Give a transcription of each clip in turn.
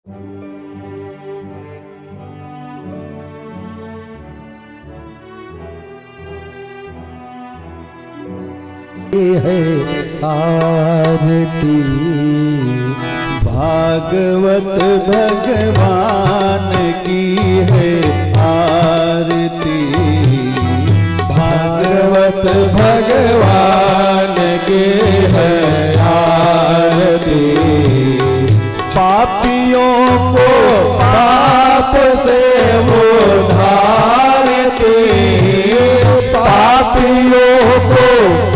है आरती भागवत भगवान की है आरती, भागवत भगवान की है आरती। पापियों को पाप से उद्धारती, पापियों को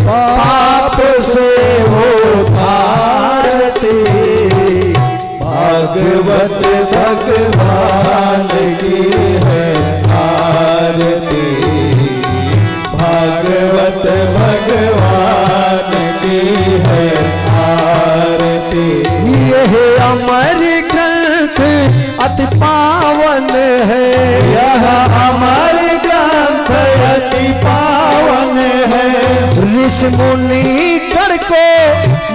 पाप से उद्धारती, भागवत भगवान की है आरती, भागवत भगवान की है आरती। यह अमर ग्रंथ अति पावन है, यह अमर ग्रंथ अति पावन है, ऋषि मुनि गण को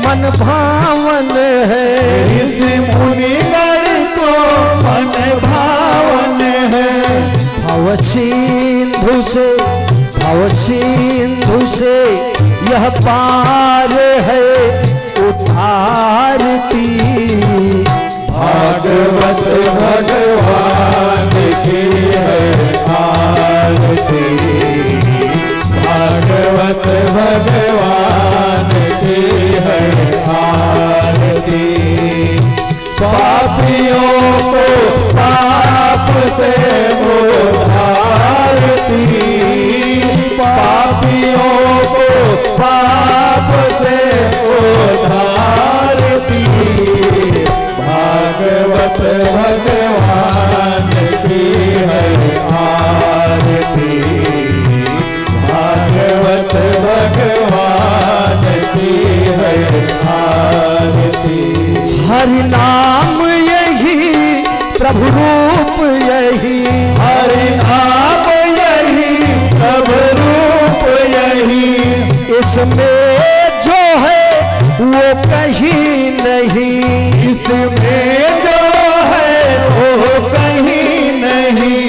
मन भावन है, ऋषि मुनि गण को मन भावन है। भव सिंधु से यह पार है उतारती, भागवत भगवान की है आरती, भागवत भगवान की है आरती। पापियों को पाप से उद्धारती, पापियों को पाप से उद्धारती, भागवत भगवान की है आरती, भागवत भगवान की है आरती। हरि नाम यही प्रभु रूप यही, हरि नाम यही प्रभु रूप यही, इसमें जो है वो कहीं नहीं, इसमें जो है वो कहीं नहीं,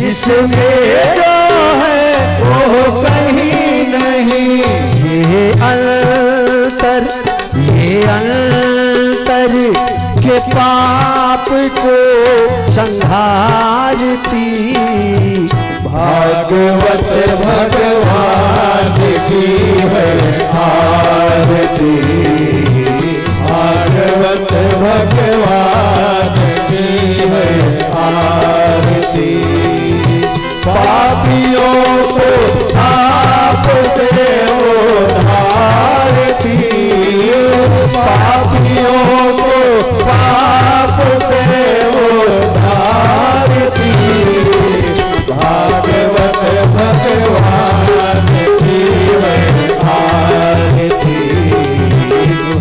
इसमें जो है वो कहीं नहीं। ये अंतर के पाप को संहारती, भागवत भगवान की है आरती, भागवत भगवान की है आरती। पापियों को पाप से उद्धारती, पापियों को पाप से उद्धारती, भागवत भगवान की है आरती,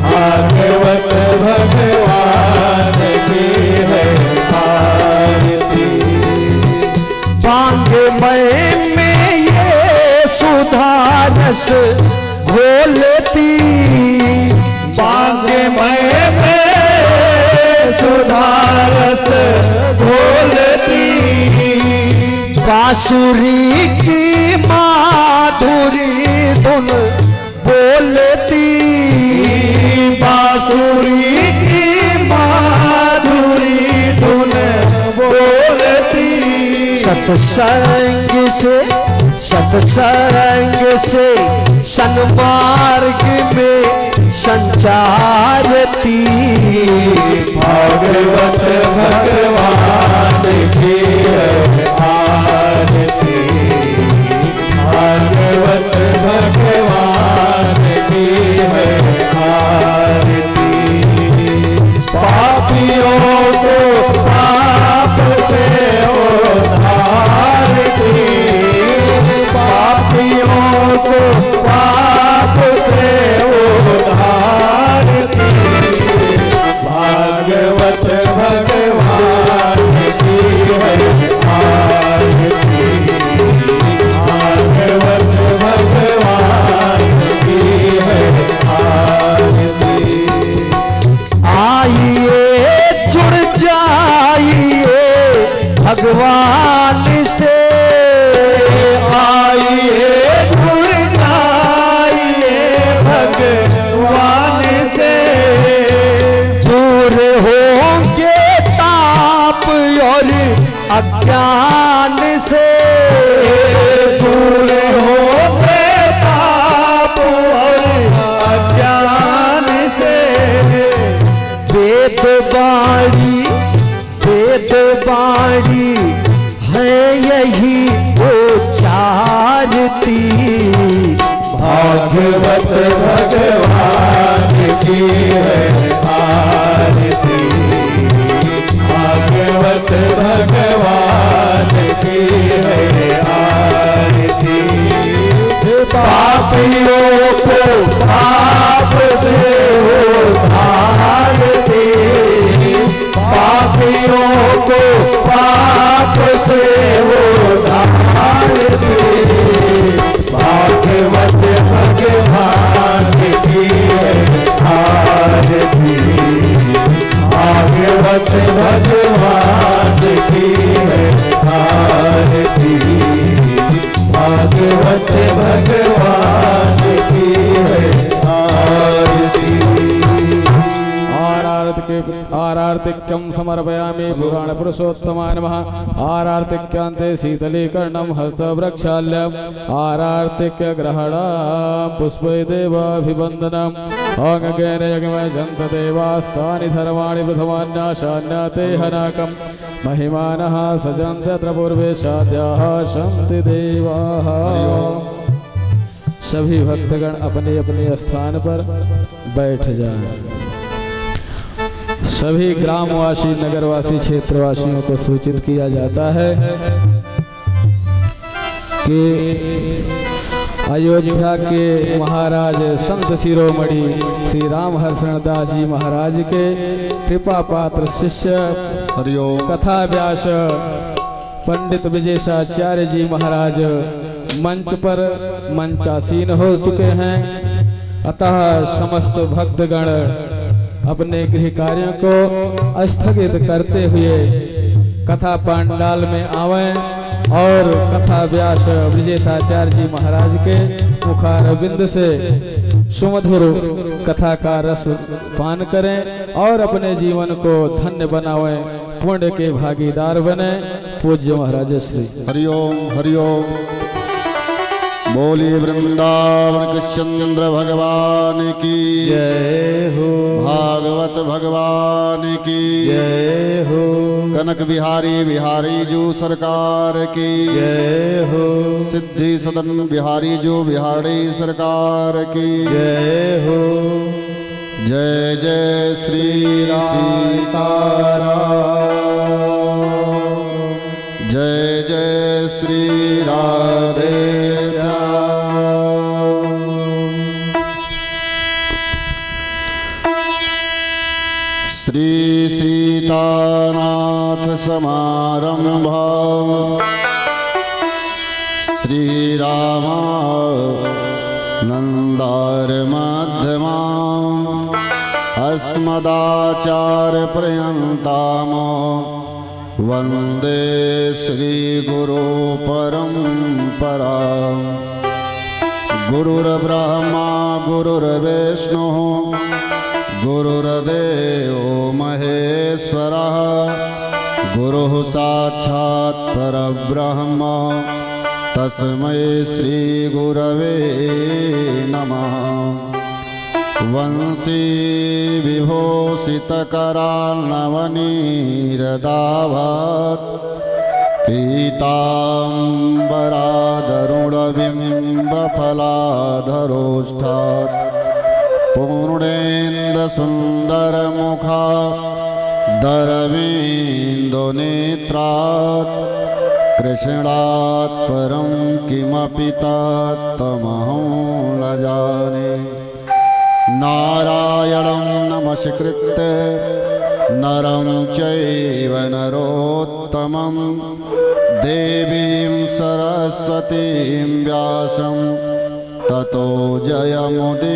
भागवत भगवान की है आरती। बांगे में ये सुधारस घोलती, बांगे में सुधारस घोलती, बांसुरी की माधुरी धुन बोलती, बांसुरी की माधुरी धुन बोलती, सत्संग से सन्मार्ग में संचारती, भागवत भगवान की है आरती, भागवत भगवान की है आरती। पापियों को पाप से उद्धारती, पापियों को पाप से उद्धारती, भागवत भगवान से आइए जुड़ जाइए भगवान से, दूर होंगे ताप और अज्ञान से, दूर होंगे पाप और अज्ञान से, वेद बाणी है यही उचारती, भागवत भगवान की है आरती, भागवत भगवान की है आरती, पापियों को पाप से उद्धार दे, पापियों को पाप से उद्धार दे, भागवत भगवान की है आरती, भागवत भगवान की है आरती, भागवत भगवान की है आरती। आरार्तिक्यं समर्पयामि पुराण पुरुषोत्तमाय नमः। आरार्तिक्यान्ते शीतलीकरणं हस्तवृक्षाल्यम् आरार्तिक्य ग्रहणं पुष्पै देवाभिवन्दनम् अङ्गेन यज्ञमय जन्त देवास्तानि धर्माणि प्रथमान्याशान्याते हनाकं महिमानः सजन्त तत्र पूर्वे साध्याः सन्ति देवाः। सभी भक्तगण अपने अपने स्थान पर बैठ जाएं। सभी ग्रामवासी नगरवासी क्षेत्रवासियों को सूचित किया जाता है कि अयोध्या के महाराज संत शिरोमणि श्री राम हर्षण दास जी महाराज के कृपा पात्र शिष्य हरिओम कथा व्यास पंडित विजयेशाचार्य जी महाराज मंच पर मंचासीन हो चुके हैं। अतः समस्त भक्तगण अपने गृह कार्यों को स्थगित करते हुए कथा पंडाल में आवें और कथा व्यास विजयेशाचार्य जी महाराज के मुखारविंद से सुमधुर कथा का रस पान करें और अपने जीवन को धन्य बनावें, पुण्य के भागीदार बने। पूज्य महाराज श्री हरिओम हरिओम। बोलिए वृंदावन कृष्णचंद्र भगवान की जय हो, भागवत भगवान की जय हो, कनक बिहारी बिहारी जो सरकार की जय हो, सिद्धि सदन बिहारी जो बिहारी सरकार की जय हो। जय जय श्री सीताराम, जय जय श्री राधे श्याम। श्री सीतानाथ समारंभा श्री रामानंदार मध्यमा अस्मदाचार्य पर्यन्ताम वंदे श्री गुरु परंपरा। गुरुर्ब्रह्मा गुरुर्विष्णु गुरुर्देवो महेश्वरः गुरुः साक्षात् परब्रह्म तस्मै श्री गुरवे नमः। वंशी विभूषितकरार्णवनीरदाभात् पीताम्बरादरुणबिम्बफलाधरोष्ठात् पूर्णेन्दुसुन्दरमुखा दरवीन्दुनेत्रात् कृष्णात् परं किमपि तत्तमहं न जाने। नारायणं नमस्कृत्य नरं चैव नरोत्तमं देवीं सरस्वतीं व्यासं ततो जयमुदीरयेत्।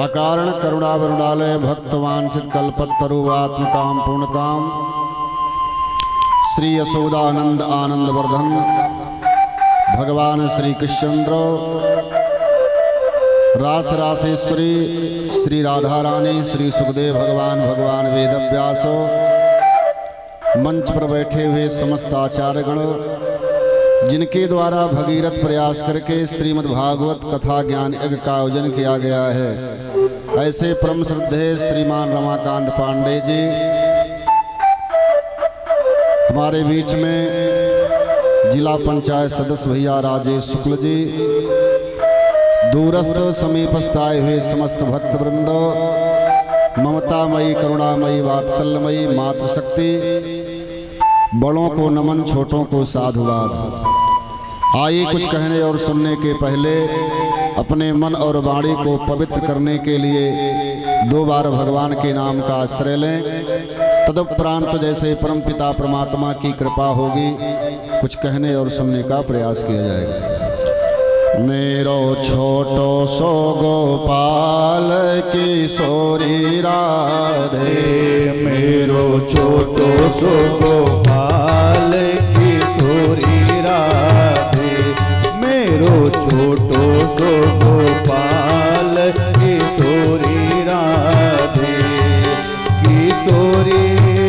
अकारण करुणावरुणालय भक्तवांछित कल्पतरुवात्म काम पूर्ण काम श्री यशोदानंद आनंद वर्धन भगवान श्री कृष्णचंद्र रास रासेश्वरी श्री राधा रानी श्री सुखदेव भगवान भगवान वेदव्यास मंच पर बैठे हुए समस्त आचार्यगण जिनके द्वारा भगीरथ प्रयास करके श्रीमद् भागवत कथा ज्ञान यज्ञ का आयोजन किया गया है, ऐसे परम श्रद्धेय श्रीमान रमाकांत पांडे जी हमारे बीच में, जिला पंचायत सदस्य भैया राजेश शुक्ल जी, दूरस्थ समीपस्थ आए हुए समस्त भक्तवृंद, ममतामयी करुणामयी वात्सल्यमयी मातृशक्ति, बड़ों को नमन छोटों को साधुवाद। आइए कुछ कहने और सुनने के पहले अपने मन और वाणी को पवित्र करने के लिए 2 बार भगवान के नाम का आश्रय लें। तदुपरांत जैसे परमपिता परमात्मा की कृपा होगी कुछ कहने और सुनने का प्रयास किया जाएगा। मेरो छोटो सो गोपाल किशोरी राधे, मेरो छोटो सो गोपाल किशोरी राधे, मेरो छोटो सो गोपाल किशोरी राधे, किशोरी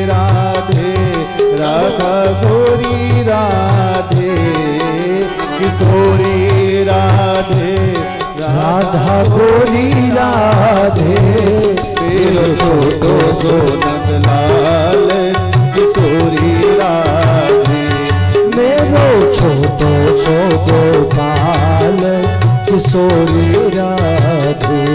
राधे राधा गोरी राधे, किशोरी राधे राधा गोरी राधे, मेरो छोटो सो नंदलाल किशोरी राधे, मेरो छोटो सो गोपाल किशोरी राधे।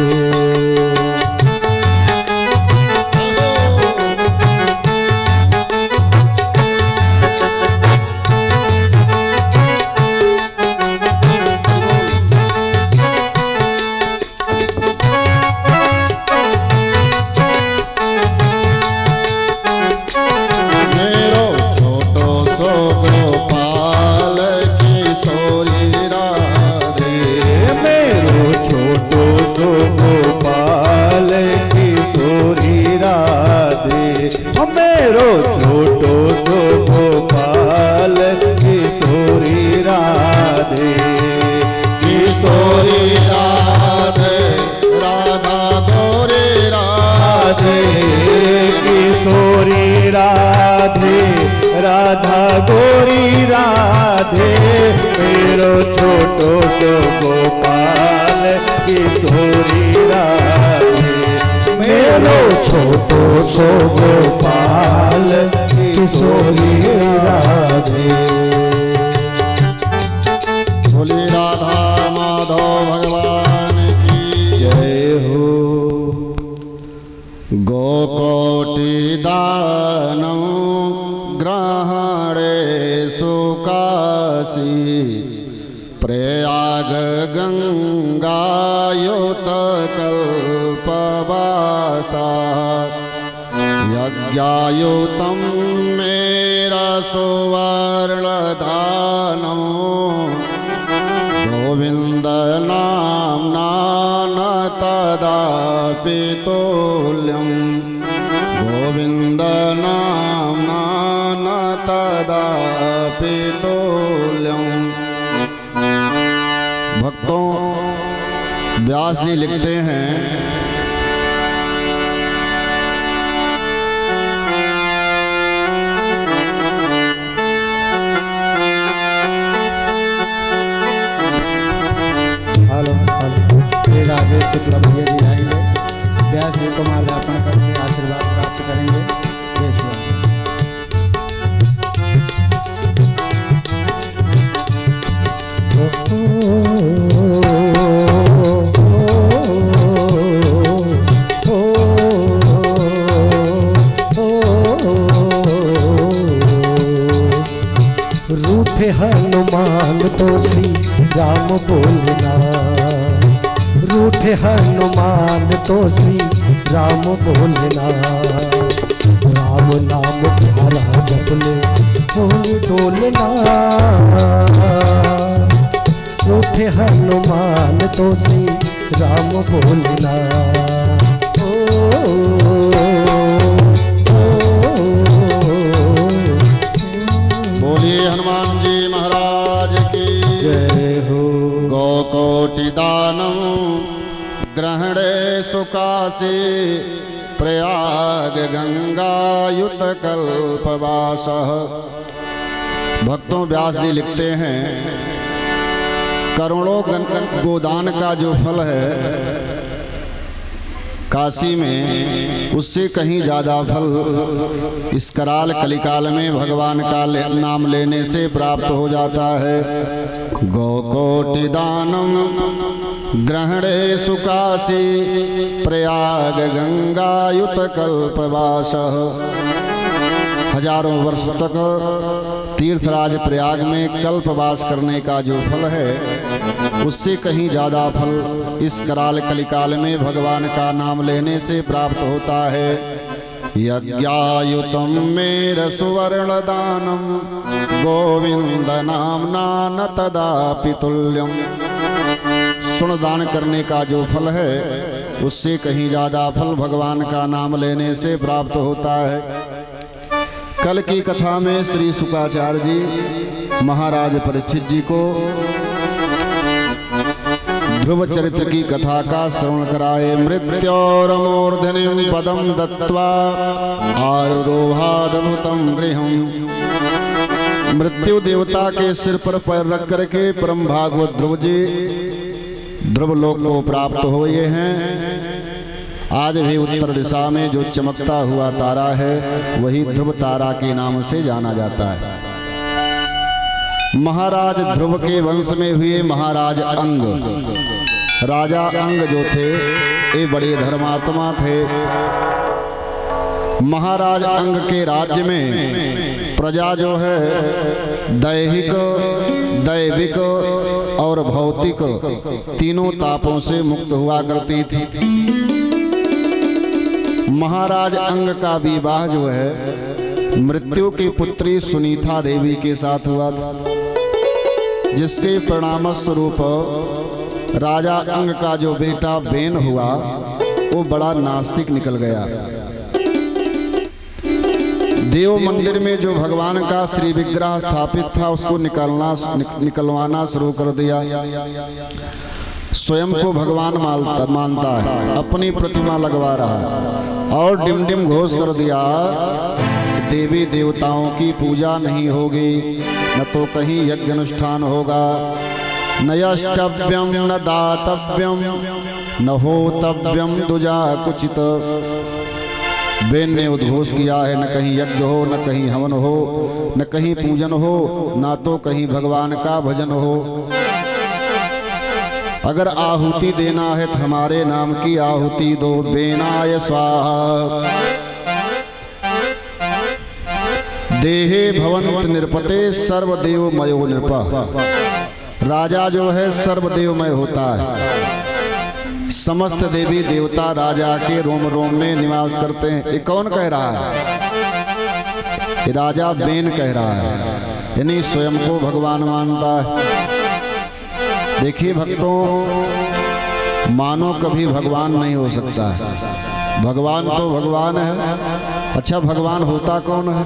मेरो छोटो सो गोपाल किशोरी राधे, किशोरी राधे राधा गोरी राधे, किशोरी राधे राधा गोरी राधे, मेरो छोटो सो गोपाल किशोरी राधे, मेरो छोटो सो गोपाल किशोरी राधे। बोली राधा माधव भगवान की जय हो। गोकोटि दानं ग्रहणे सुकाशी, प्रयाग गंगायुत कल्पवासा, यज्ञायुतं मेरा सुवर्ण दानं, गोविंद नाम्ना न तदापि तुल्यं, गोविंद नाम्ना न तदापि तुल्यं। भक्तों, व्यास जी लिखते हैं, राधे शुक्ला भैया जी आएंगे, व्यास जी को माल्यार्पण करके आशीर्वाद प्राप्त करेंगे। जय श्री राम। रूठे हनुमान तो श्री राम बोलना, रूठे हनुमान तो श्री राम बोलना, राम नाम प्यारा जपले फूल डोलना, रूठे हनुमान तो श्री राम बोलना, प्रयाग गंगायुत कल्पवासः। भक्तों, व्यास जी लिखते हैं करोड़ों गोदान का जो फल है काशी में, उससे कहीं ज़्यादा फल इस कराल कलिकाल में भगवान का नाम लेने से प्राप्त हो जाता है। गौकोटि दानम ग्रहणे सुकाशी प्रयाग गंगायुत कल्पवासः। हजारों वर्ष तक तीर्थराज प्रयाग में कल्पवास करने का जो फल है, उससे कहीं ज़्यादा फल इस कराल कलिकाल में भगवान का नाम लेने से प्राप्त होता है। यज्ञायुतम मेर सुवर्ण दानम गोविंद नामना न तदापि तुल्यम। सुन दान करने का जो फल है, उससे कहीं ज़्यादा फल भगवान का नाम लेने से प्राप्त होता है। कल की कथा में श्री शुकाचार्य जी महाराज परीक्षित जी को ध्रुव चरित्र की कथा का श्रवण कराए। मृत्योर्मूर्धनिं पदम दत्त्वा आरुरोहादभुतं गृहम्। मृत्यु देवता के सिर पर पैर रख करके परम भागवत ध्रुव जी ध्रुव लोक को प्राप्त हुए हैं। आज भी उत्तर दिशा में जो चमकता हुआ तारा है, वही ध्रुव तारा के नाम से जाना जाता है। महाराज ध्रुव के वंश में हुए महाराज अंग, राजा अंग जो थे, ये बड़े धर्मात्मा थे। महाराज अंग के राज्य में प्रजा जो है दैहिक, दैविक और भौतिक तीनों तापों से मुक्त हुआ करती थी। महाराज अंग का विवाह जो है मृत्यु की पुत्री सुनीता देवी के साथ हुआ था, जिसके परिणाम स्वरूप राजा अंग का जो बेटा बेन हुआ, वो बड़ा नास्तिक निकल गया। देव मंदिर में जो भगवान का श्री विग्रह स्थापित था, उसको निकलवाना शुरू कर दिया। स्वयं को भगवान मानता है, अपनी प्रतिमा लगवा रहा है और डिम डिम घोष कर दिया कि देवी देवताओं की पूजा नहीं होगी, न तो कहीं यज्ञ अनुष्ठान होगा, न यष्टव्यम न दातव्यम न होतव्यम दुजा कुचित। बेन ने उद्घोष किया है, न कहीं यज्ञ हो, न कहीं हवन हो, न कहीं पूजन हो, ना तो कहीं भगवान का भजन हो। अगर आहुति देना है तो हमारे नाम की आहुति दो, बेनाय स्वाहा। देहे भवन्त निरपते सर्वदेव मयो नृपः। राजा जो है सर्वदेवमय होता है, समस्त देवी देवता राजा के रोम रोम में निवास करते हैं। ये कौन कह रहा है? ये राजा बेन कह रहा है, यानी स्वयं को भगवान मानता है। देखिए भक्तों, मानो कभी भगवान नहीं हो सकता है। भगवान तो भगवान है। अच्छा, भगवान होता कौन है?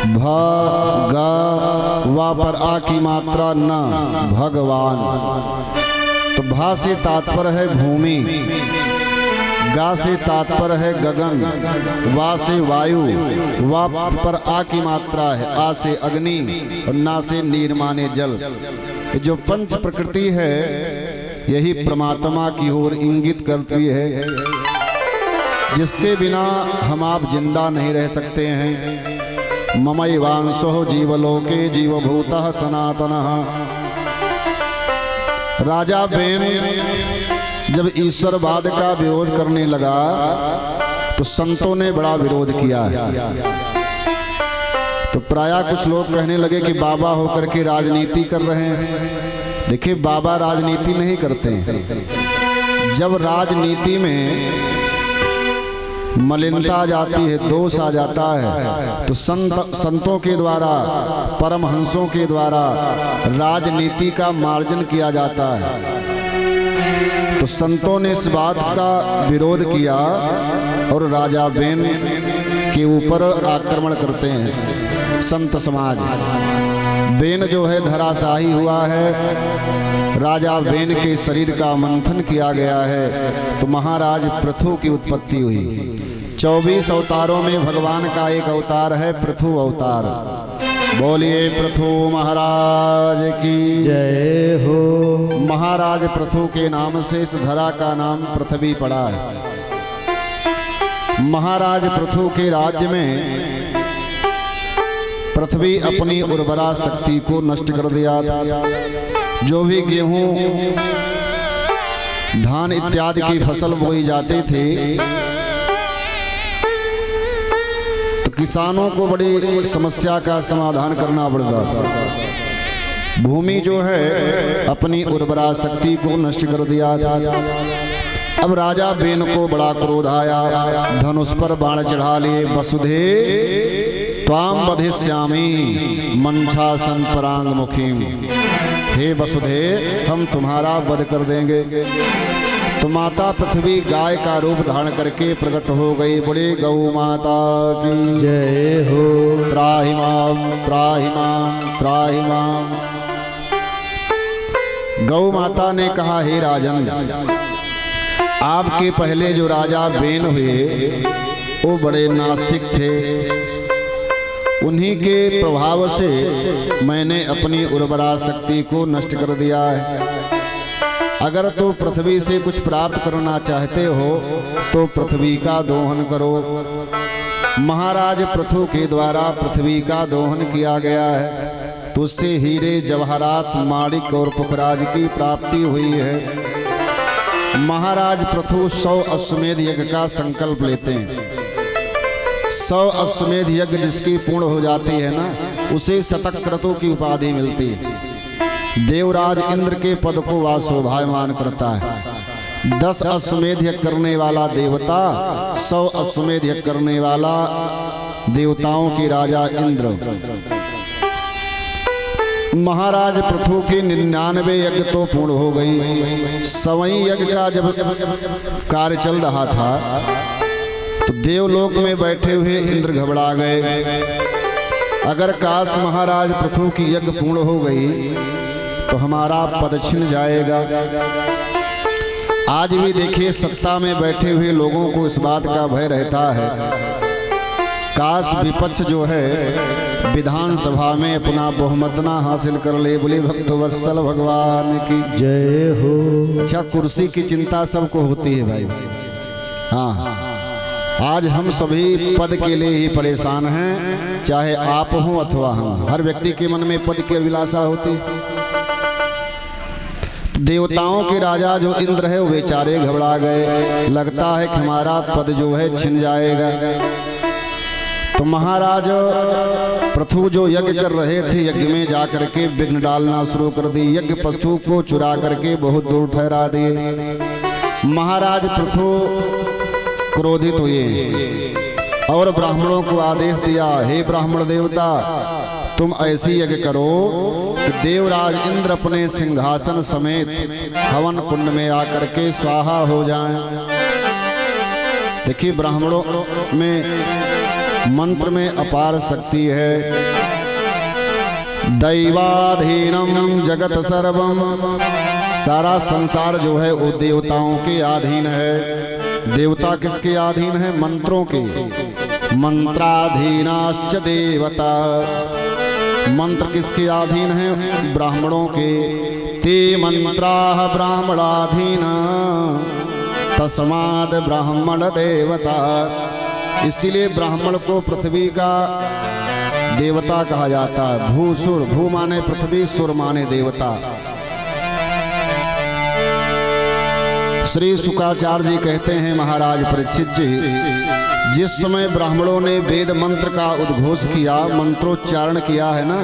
भ ग वा पर आ की मात्रा न, भगवान। तो भा से तात्पर्य है भूमि, गा से तात्पर्य है गगन, वा से वायु, वा पर आ की मात्रा है, आ से अग्नि और ना से नीर माने जल। जो पंच प्रकृति है, यही परमात्मा की ओर इंगित करती है, जिसके बिना हम आप जिंदा नहीं रह सकते हैं। ममैवांशो जीवलोके जीवभूतः सनातनः। राजा बेन जब ईश्वरवाद का विरोध करने लगा तो संतों ने बड़ा विरोध किया। तो प्रायः कुछ लोग कहने लगे कि बाबा होकर के राजनीति कर रहे हैं। देखिए, बाबा राजनीति नहीं करते हैं। जब राजनीति में मलिनता आ जाती है, दोष आ जाता है, तो संतों के द्वारा, परमहंसों के द्वारा राजनीति का मार्जन किया जाता है। तो संतों ने इस बात का विरोध किया और राजा बेन के ऊपर आक्रमण करते हैं संत समाज। बेन जो है धराशाही हुआ है। राजा बेन के शरीर का मंथन किया गया है, तो महाराज पृथु की उत्पत्ति हुई। 24 अवतारों में भगवान का एक अवतार है पृथु अवतार। बोलिए पृथु महाराज की जय हो। महाराज पृथु के नाम से इस धरा का नाम पृथ्वी पड़ा है। महाराज पृथु के राज्य में पृथ्वी अपनी उर्वरा शक्ति को नष्ट कर दिया था। जो भी गेहूं धान इत्यादि की फसल बोई जाती थी तो किसानों को बड़ी समस्या का समाधान करना पड़ता था। भूमि जो है अपनी उर्वरा शक्ति को नष्ट कर दिया था। अब राजा बेन को बड़ा क्रोध आया, धनुष पर बाण चढ़ा लिए। वसुधे त्वाम वधिष्यामि मंछासन परांग मुखीम। हे वसुधे, हम तुम्हारा वध कर देंगे। तो माता पृथ्वी गाय का रूप धारण करके प्रकट हो गई। बड़े गौ माता की जय हो। त्राहि माम त्राहि माम त्राहि माम। गौ माता ने कहा, हे राजन, आपके पहले जो राजा बेन हुए वो बड़े नास्तिक थे। उन्हीं के प्रभाव से मैंने अपनी उर्वरा शक्ति को नष्ट कर दिया है। अगर तो पृथ्वी से कुछ प्राप्त करना चाहते हो तो पृथ्वी का दोहन करो। महाराज पृथु के द्वारा पृथ्वी का दोहन किया गया है तो उससे हीरे जवाहरात माणिक और पुखराज की प्राप्ति हुई है। महाराज पृथु 100 अश्वमेध यज्ञ का संकल्प लेते हैं। 100 अश्वमेध यज्ञ जिसकी पूर्ण हो जाती है ना, उसे शतक्रतु की उपाधि मिलती है। देवराज इंद्र के पद को वह शोभायमान करता है। 10 अश्वमेध यज्ञ करने वाला देवता, 100 अश्वमेध यज्ञ करने वाला देवताओं के राजा इंद्र। महाराज पृथु के 99 यज्ञ तो पूर्ण हो गई। 100वें यज्ञ का जब कार्य चल रहा था तो देवलोक में बैठे हुए इंद्र घबरा गए। अगर काश महाराज पृथु की यज्ञ पूर्ण हो गई तो हमारा पद छिन जाएगा। आज भी देखिए, सत्ता में बैठे हुए लोगों को इस बात का भय रहता है, काश विपक्ष जो है विधानसभा में अपना बहुमत ना हासिल कर ले। बोले भक्तवत्सल भगवान की जय हो। अच्छा, कुर्सी की चिंता सबको होती है भाई। हाँ, आज हम सभी पद के लिए ही परेशान हैं, चाहे आप हो अथवा हम। हर व्यक्ति के मन में पद की अभिलाषा होती। देवताओं के राजा जो इंद्र है वो बेचारे घबरा गए। लगता है कि हमारा पद जो है छिन जाएगा। तो महाराज पृथु जो यज्ञ कर रहे थे, यज्ञ में जाकर के विघ्न डालना शुरू कर दी। यज्ञ पशु को चुरा करके बहुत दूर ठहरा दिए। महाराज पृथु क्रोधित हुए और ब्राह्मणों को आदेश दिया, हे ब्राह्मण देवता, तुम ऐसी यज्ञ करो कि देवराज इंद्र अपने सिंहासन समेत हवन कुंड में आकर के स्वाहा हो जाएं। देखिए, ब्राह्मणों में मंत्र में अपार शक्ति है। दैवाधीनम जगत सर्वम, सारा संसार जो है वो देवताओं के अधीन है। देवता किसके अधीन है? मंत्रों के। मंत्राधीनाश्च देवता, मंत्र किसके अधीन है? ब्राह्मणों के। ते मंत्राः ब्राह्मणाधीन तस्माद् ब्राह्मण देवता। इसीलिए ब्राह्मण को पृथ्वी का देवता कहा जाता है। भूसुर, भू माने पृथ्वी, सुर माने देवता। श्री शुकाचार्य जी कहते हैं, महाराज परीक्षित जी, जिस समय ब्राह्मणों ने वेद मंत्र का उद्घोष किया, मंत्रोच्चारण किया है ना,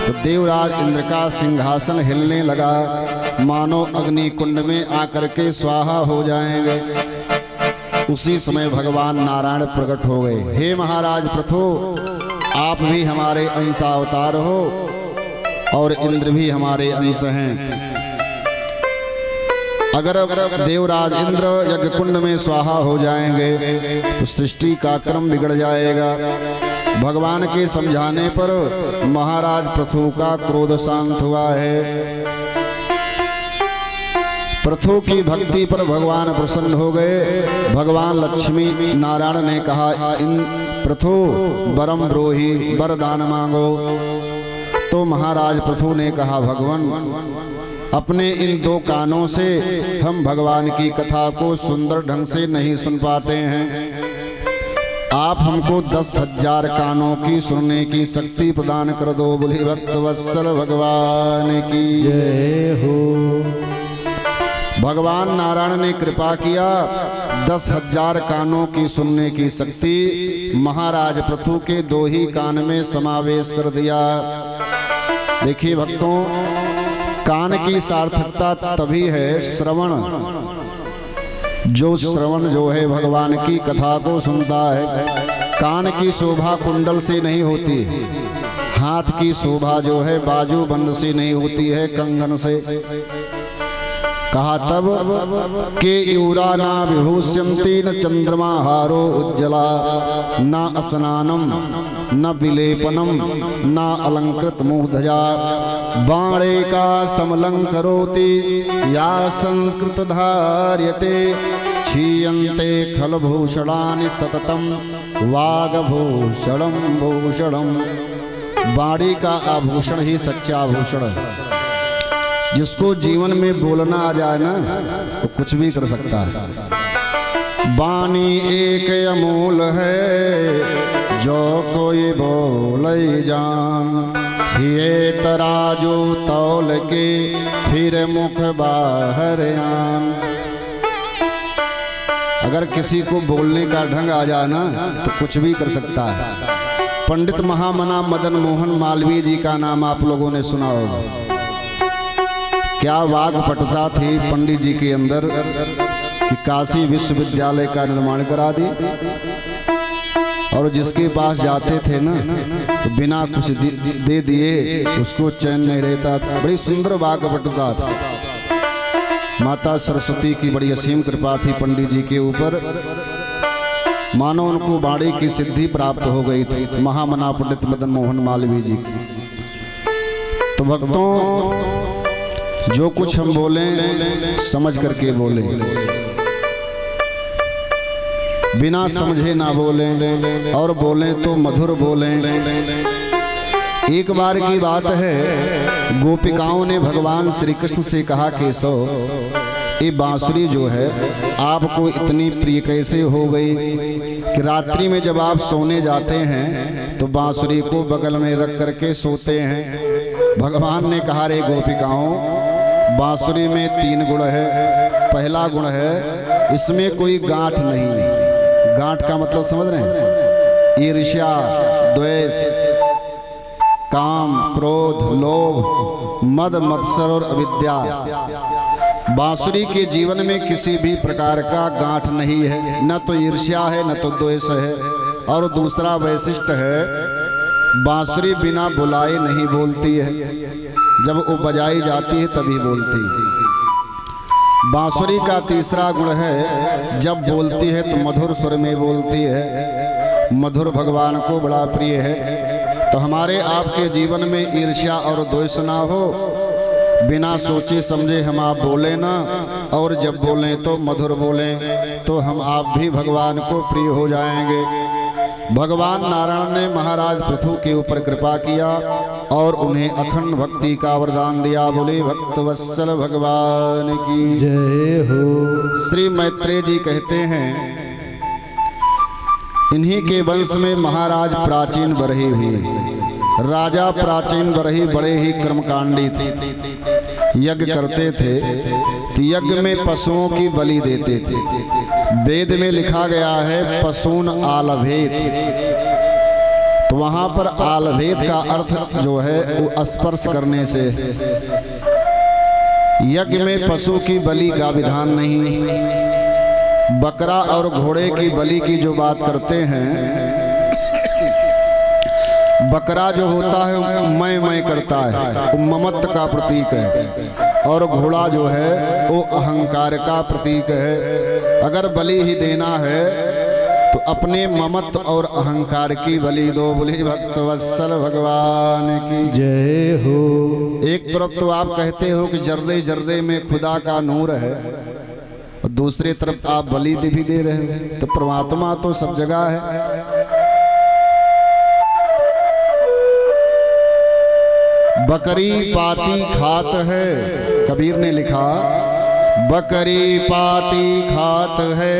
तो देवराज इंद्र का सिंहासन हिलने लगा, मानो अग्नि कुंड में आकर के स्वाहा हो जाएंगे। उसी समय भगवान नारायण प्रकट हो गए। हे महाराज पृथु, आप भी हमारे अंशावतार हो और इंद्र भी हमारे अंश हैं। अगर देवराज इंद्र यज्ञ कुंड में स्वाहा हो जाएंगे तो सृष्टि का क्रम बिगड़ जाएगा। भगवान के समझाने पर महाराज पृथु का क्रोध शांत हुआ है। पृथु की भक्ति पर भगवान प्रसन्न हो गए। भगवान लक्ष्मी नारायण ने कहा, इन पृथु वरम ब्रोही, वरदान मांगो। तो महाराज पृथु ने कहा, भगवान अपने इन दो कानों से हम भगवान की कथा को सुंदर ढंग से नहीं सुन पाते हैं। आप हमको 10,000 कानों की सुनने की शक्ति प्रदान कर दो। बोले भक्त वत्सल भगवान की जय हो। भगवान नारायण ने कृपा किया, 10,000 कानों की सुनने की शक्ति महाराज पृथु के 2 ही कान में समावेश कर दिया। देखिए भक्तों, कान की सार्थकता तभी है श्रवण। जो श्रवण जो है भगवान की कथा को सुनता है। कान की शोभा कुंडल से नहीं होती, हाथ की शोभा जो है बाजू बंद से नहीं होती है, कंगन से। कहा तब के यूरा ना विभूष्यन्ति न चंद्रमा हारो उज्ज्वला न स्नानम न विलेपनम न अलंकृत मूर्धजा बाणे का समलंकरोति या संस्कृत धार्यते क्षीयन्ते खलभूषणानि सततम वागभूषणम भूषणम। बाणी का आभूषण ही सच्चा आभूषण है। जिसको जीवन में बोलना आ जाए ना, वो कुछ भी कर सकता है। बानी एक अमूल है, जो कोई बोले जान। ये तराजू तौल के फिर मुख बाहर आन। अगर किसी को बोलने का ढंग आ जाए ना, तो कुछ भी कर सकता है। पंडित महामना मदन मोहन मालवीय जी का नाम आप लोगों ने सुना होगा। क्या वाग्पटुता थी पंडित जी के अंदर कि काशी विश्वविद्यालय का निर्माण करा दी। और जिसके पास जाते थे ना, तो बिना कुछ दे दिए उसको चैन नहीं रहता था। बड़ी सुंदर वाग्पटुता था। माता सरस्वती की बड़ी असीम कृपा थी पंडित जी के ऊपर। मानो उनको बाणी की सिद्धि प्राप्त हो गई थी, महामना पंडित मदन मोहन मालवीय जी की। तो भक्तों, जो कुछ हम बोले समझ करके बोले, बिना समझे ना बोले, और बोले तो मधुर बोले। एक बार की बात है, गोपिकाओं ने भगवान श्री कृष्ण से कहा, केशव ये बांसुरी जो है आपको इतनी प्रिय कैसे हो गई कि रात्रि में जब आप सोने जाते हैं तो बांसुरी को बगल में रख करके सोते हैं। भगवान ने कहा, रे गोपिकाओं, बांसुरी में 3 गुण है। पहला गुण है इसमें कोई गांठ नहीं है। गांठ का मतलब समझ रहे हैं? ईर्ष्या, द्वेष, काम, क्रोध, लोभ, मद, मत्सर और अविद्या। बांसुरी के जीवन में किसी भी प्रकार का गांठ नहीं है। न तो ईर्ष्या है, न तो द्वेष है। और दूसरा वैशिष्ट है, बांसुरी बिना बुलाए नहीं बोलती है। जब वो बजाई जाती है तभी बोलती है। बांसुरी का तीसरा गुण है, जब बोलती है तो मधुर स्वर में बोलती है। मधुर भगवान को बड़ा प्रिय है। तो हमारे आपके जीवन में ईर्ष्या और द्वेष ना हो, बिना सोचे समझे हम आप बोले ना, और जब बोलें तो मधुर बोलें, तो हम आप भी भगवान को प्रिय हो जाएंगे। भगवान नारायण ने महाराज पृथु के ऊपर कृपा किया और उन्हें अखंड भक्ति का वरदान दिया। बोले भक्त वत्सल भगवान की जय हो। श्री मैत्रेय जी कहते हैं, इन्हीं के वंश में महाराज प्राचीन बरही हुई। राजा प्राचीन बरही बड़े ही कर्मकांडी थे। यज्ञ करते थे तो यज्ञ में पशुओं की बलि देते थे। वेद में लिखा गया है पशून आलभेत। तो वहां पर आलभेत का अर्थ जो है वो स्पर्श करने से। यज्ञ में पशु की बलि का विधान नहीं। बकरा और घोड़े की बलि की जो बात करते हैं, बकरा जो होता है मैं करता है, वो ममत्व का प्रतीक है। और घोड़ा जो है वो अहंकार का प्रतीक है। अगर बलि ही देना है तो अपने ममत्व और अहंकार की बलि दो। बोले भक्तवत्सल भगवान की जय हो। एक तरफ तो आप कहते हो कि जर्रे जर्रे में खुदा का नूर है, और दूसरी तरफ आप बलि भी दे रहे हो। तो परमात्मा तो सब जगह है। बकरी पाती खात है, कबीर ने लिखा, बकरी पाती खात है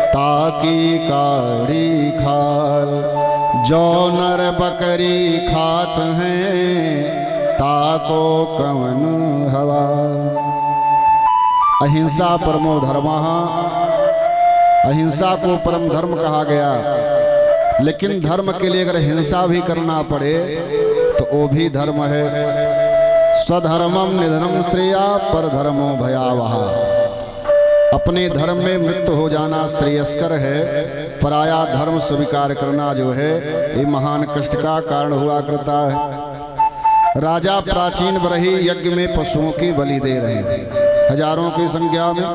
ताकि काढ़ी खाल, जो नर बकरी खात हैं ताको कवन हवाल। अहिंसा परमो धर्मः, अहिंसा को परम धर्म कहा गया, लेकिन धर्म के लिए अगर हिंसा भी करना पड़े तो वो भी धर्म है। स्वधर्मम निधनम श्रेया पर धर्मो भयावह। अपने धर्म में मृत्यु हो जाना श्रेयस्कर है, पराया धर्म स्वीकार करना जो है ये महान कष्ट का कारण हुआ करता है। राजा प्राचीन बरही यज्ञ में पशुओं की बलि दे रहे हैं, हजारों की संख्या में,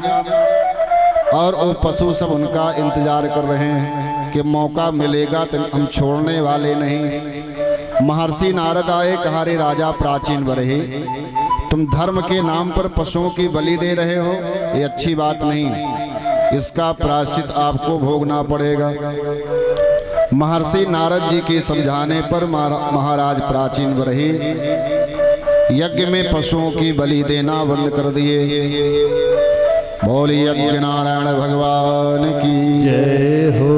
और वो पशु सब उनका इंतजार कर रहे हैं कि मौका मिलेगा तो हम छोड़ने वाले नहीं। महर्षि नारद आए, कहा रे राजा प्राचीन बरही, तुम धर्म के नाम पर पशुओं की बलि दे रहे हो, ये अच्छी बात नहीं, इसका प्रायश्चित आपको भोगना पड़ेगा। महर्षि नारद जी के समझाने पर महाराज प्राचीन बरही यज्ञ में पशुओं की बलि देना बंद कर दिए। बोली यज्ञ नारायण भगवान की जय हो।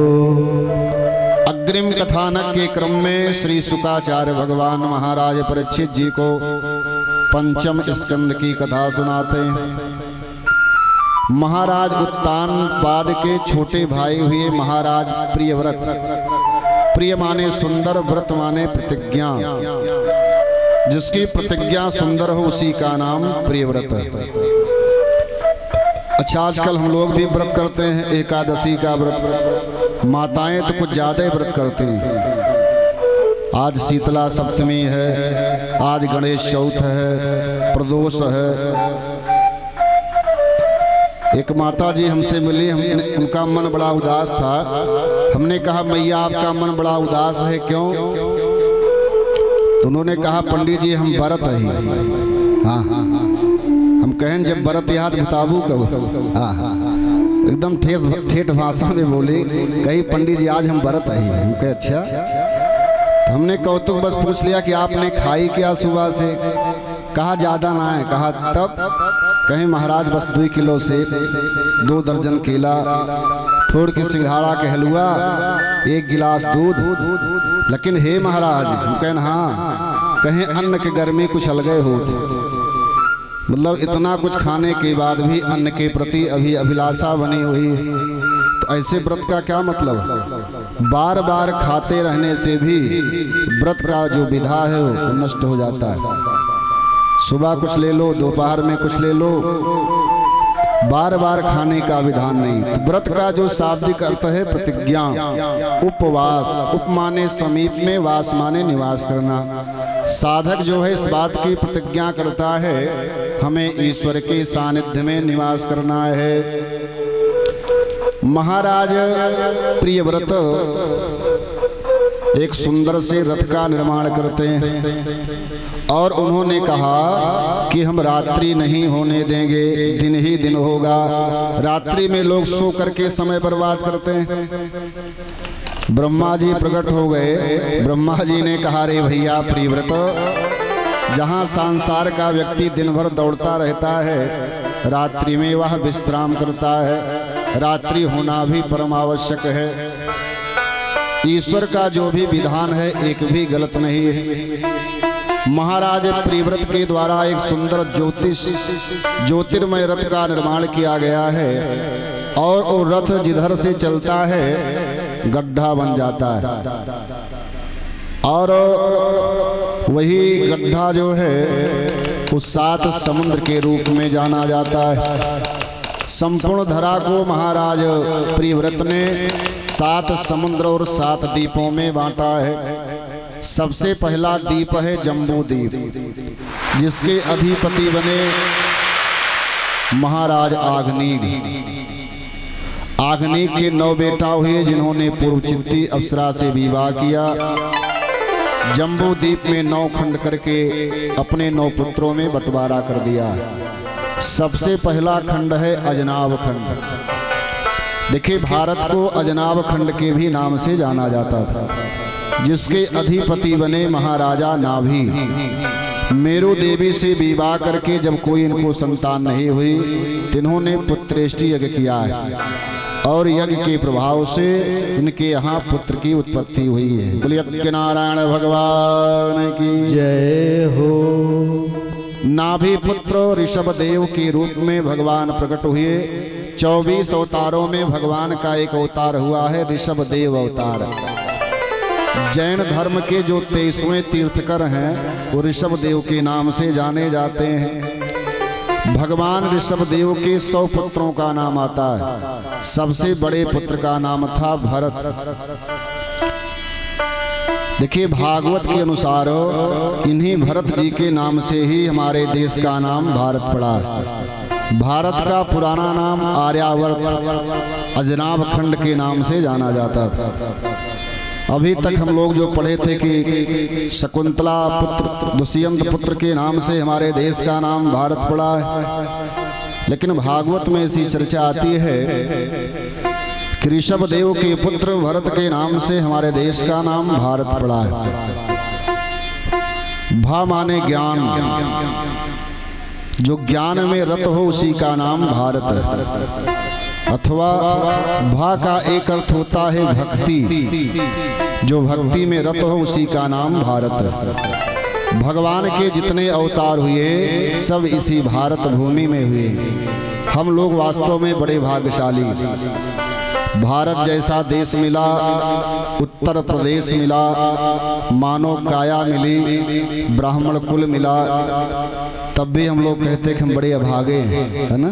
अग्रिम कथानक के क्रम में श्री शुकाचार्य भगवान महाराज परीक्षित जी को पंचम स्कंद की कथा सुनाते हैं। महाराज उत्तानपाद के छोटे भाई हुए महाराज प्रियव्रत। प्रिय माने सुंदर, व्रत माने प्रतिज्ञा। जिसकी प्रतिज्ञा सुंदर हो उसी का नाम प्रियव्रत है। अच्छा, आजकल हम लोग भी व्रत करते हैं, एकादशी का व्रत। माताएं तो कुछ ज्यादा व्रत करती हैं। आज शीतला सप्तमी है, आज गणेश चौथ है, प्रदोष है। एक माता जी हमसे मिली, उनका मन बड़ा उदास था। हमने कहा मैया आपका मन बड़ा उदास है, क्यों? तो उन्होंने कहा पंडित जी हम व्रत है। हाँ, हम कहें जब व्रत याद बताबू कब। हाँ, एकदम ठेठ भाषा में बोली, कही पंडित जी आज हम व्रत है। हम कहे अच्छा। तो हमने कौतुक बस पूछ लिया कि आपने खाई क्या सुबह से? कहा ज्यादा ना है। कहा तब? कहीं महाराज बस 2 किलो से 2 दर्जन केला, थोड़ की सिंघाड़ा के हलवा, 1 गिलास दूध। लेकिन हे महाराज, हम कहें हाँ, कहें अन्न के गर्मी कुछ अलगे होती। मतलब इतना कुछ खाने के बाद भी अन्न के प्रति अभी अभिलाषा बनी हुई। तो ऐसे व्रत का क्या मतलब? बार बार खाते रहने से भी व्रत का जो विधा है वो नष्ट हो जाता है। सुबह कुछ ले लो, दोपहर में कुछ ले लो, बार बार खाने का विधान नहीं। तो व्रत का जो शाब्दिक अर्थ है प्रतिज्ञा, उपवास। उप माने समीप में, वास माने निवास करना। साधक जो है इस बात की प्रतिज्ञा करता है हमें ईश्वर के सानिध्य में निवास करना है। महाराज प्रियव्रत एक सुंदर से रथ का निर्माण करते हैं और उन्होंने कहा कि हम रात्रि नहीं होने देंगे, दिन ही दिन होगा। रात्रि में लोग सो करके समय बर्बाद करते हैं। ब्रह्मा जी प्रकट हो गए। ब्रह्मा जी ने कहा रे भैया प्रियव्रत, जहाँ संसार का व्यक्ति दिन भर दौड़ता रहता है, रात्रि में वह विश्राम करता है। रात्रि होना भी परम आवश्यक है। ईश्वर का जो भी विधान है एक भी गलत नहीं है। महाराज प्रियव्रत के द्वारा एक सुंदर ज्योतिर्मय रथ का निर्माण किया गया है और वो रथ जिधर से चलता है गड्ढा बन जाता है और वही गड्ढा जो है उस 7 समुद्र के रूप में जाना जाता है। संपूर्ण धरा को महाराज प्रियव्रत ने 7 समुद्र और 7 द्वीपों में बांटा है। सबसे पहला द्वीप है जम्बू द्वीप, जिसके अधिपति बने महाराज आग्नेय। आग्नेय के 9 बेटा हुए जिन्होंने पूर्वचित्ती अप्सरा से विवाह किया। जम्बू द्वीप में 9 खंड करके अपने 9 पुत्रों में बंटवारा कर दिया। सबसे पहला खंड है अजनाब खंड। देखिए, भारत को अजनाब खंड के भी नाम से जाना जाता था, जिसके अधिपति बने महाराजा नाभि। मेरु देवी से विवाह करके जब कोई इनको संतान नहीं हुई तो इन्होंने पुत्रेष्टि यज्ञ किया है, और यज्ञ के प्रभाव से इनके यहाँ पुत्र की उत्पत्ति हुई है। बोलिए यज्ञ नारायण भगवान की जय हो। नाभि पुत्र ऋषभ देव के रूप में भगवान प्रकट हुए। 24 अवतारों में भगवान का एक अवतार हुआ है ऋषभ देव अवतार। जैन धर्म के जो 23वें तीर्थकर हैं वो ऋषभ देव के नाम से जाने जाते हैं। भगवान ऋषभ देव के 100 पुत्रों का नाम आता है। सबसे बड़े पुत्र का नाम था भरत। देखिए, भागवत के अनुसार इन्हीं भरत जी के नाम से ही हमारे देश का नाम भारत पड़ा है। भारत का पुराना नाम आर्यावर्त अजनाब खंड के नाम से जाना जाता था। अभी तक हम लोग जो पढ़े थे कि शकुंतला पुत्र दुष्यंत पुत्र के नाम से हमारे देश का नाम भारत पड़ा है, लेकिन भागवत में ऐसी चर्चा आती है कि ऋषभ देव के पुत्र भरत के नाम से हमारे देश का नाम भारत पड़ा है। भा माने ज्ञान, जो ज्ञान में रत हो उसी का नाम भारत है। अथवा भा का एक अर्थ होता है भक्ति, जो भक्ति में रत हो उसी का नाम भारत है। भगवान के जितने अवतार हुए सब इसी भारत भूमि में हुए। हम लोग वास्तव में बड़े भाग्यशाली। भारत जैसा देश मिला, उत्तर प्रदेश मिला, मानव काया मिली, ब्राह्मण कुल मिला, तब भी हम लोग कहते कि हम बड़े अभागे हैं, है ना।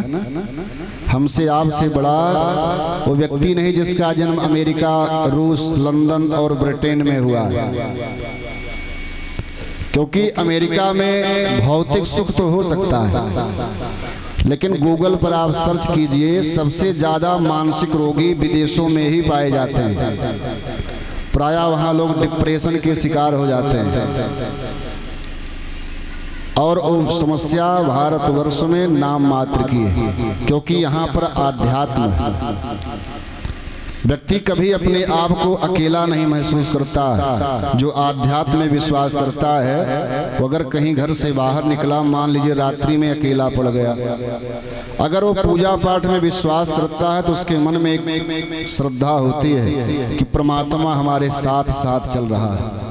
हमसे आपसे बड़ा वो व्यक्ति नहीं जिसका जन्म अमेरिका, रूस, लंदन और ब्रिटेन में हुआ, क्योंकि अमेरिका में भौतिक सुख तो हो सकता है, लेकिन गूगल पर आप सर्च कीजिए, सबसे ज्यादा मानसिक रोगी विदेशों में ही पाए जाते हैं। प्रायः वहाँ लोग डिप्रेशन के शिकार हो जाते हैं, और वो समस्या भारतवर्ष में नाम मात्र की है, क्योंकि यहाँ पर आध्यात्म है। व्यक्ति कभी अपने आप को अकेला नहीं महसूस करता। जो आध्यात्म में विश्वास करता है वो अगर कहीं घर से बाहर निकला, मान लीजिए रात्रि में अकेला पड़ गया, अगर वो पूजा पाठ में विश्वास करता है तो उसके मन में एक श्रद्धा होती है कि परमात्मा हमारे साथ साथ चल रहा है।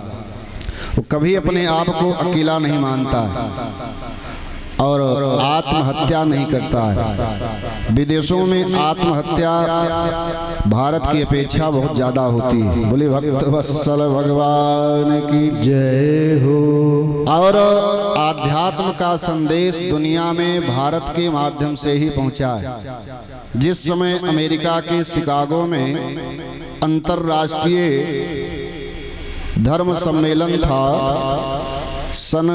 वो कभी अपने आप को अकेला नहीं मानता है और आत्महत्या नहीं करता है। विदेशों में आत्महत्या भारत की अपेक्षा बहुत ज्यादा होती है। बोले भक्त वत्सल भगवान की जय हो। और आध्यात्म का संदेश दुनिया में भारत के माध्यम से ही पहुंचा है। जिस समय अमेरिका के शिकागो में अंतर्राष्ट्रीय धर्म सम्मेलन था, सन